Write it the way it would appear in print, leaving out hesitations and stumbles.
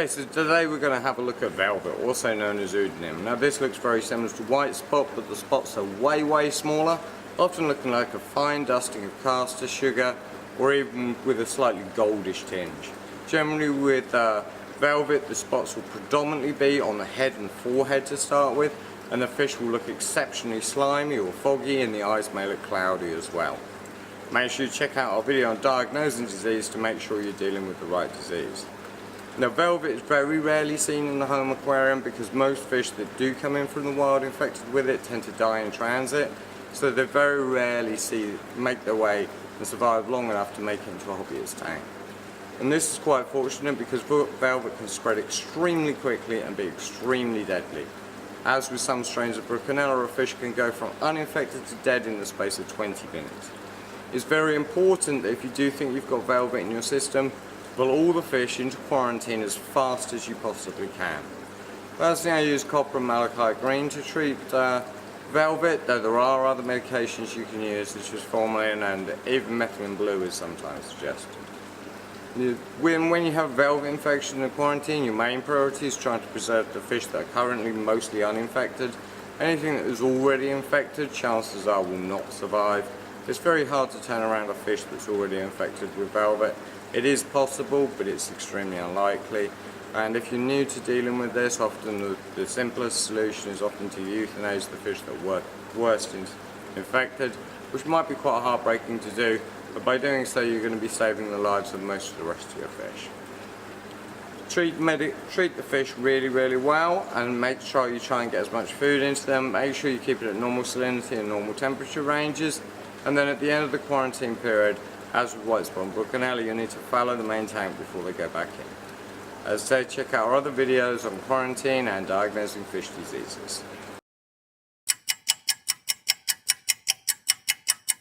Okay, so today we're going to have a look at velvet, also known as Udenim. Now this looks very similar to white spot, but the spots are way smaller, often looking like a fine dusting of castor sugar, or even with a slightly goldish tinge. Generally with velvet, the spots will predominantly be on the head and forehead to start with, and the fish will look exceptionally slimy or foggy, and the eyes may look cloudy as well. Make sure you check out our video on diagnosing disease to make sure you're dealing with the right disease. Now velvet is very rarely seen in the home aquarium because most fish that do come in from the wild infected with it tend to die in transit, so they very rarely make their way and survive long enough to make it into a hobbyist tank. And this is quite fortunate because velvet can spread extremely quickly and be extremely deadly. As with some strains of Bruchinella, a fish can go from uninfected to dead in the space of 20 minutes. It's very important that if you do think you've got velvet in your system, pull all the fish into quarantine as fast as you possibly can. Personally, I use copper and malachite green to treat velvet, though there are other medications you can use such as formalin, and even methylene blue is sometimes suggested. When you have velvet infection in quarantine, your main priority is trying to preserve the fish that are currently mostly uninfected. Anything that is already infected, chances are will not survive. It's very hard to turn around a fish that's already infected with velvet. It is possible, but it's extremely unlikely. And if you're new to dealing with this, often the simplest solution is often to euthanize the fish that were worst infected, which might be quite heartbreaking to do, but by doing so you're going to be saving the lives of most of the rest of your fish. Treat the fish really well, and make sure you try and get as much food into them. Make sure you keep it at normal salinity and normal temperature ranges, and then at the end of the quarantine period, as with white spot and Bruchinella, you need to fallow the main tank before they go back in. As I said, check out our other videos on quarantine and diagnosing fish diseases.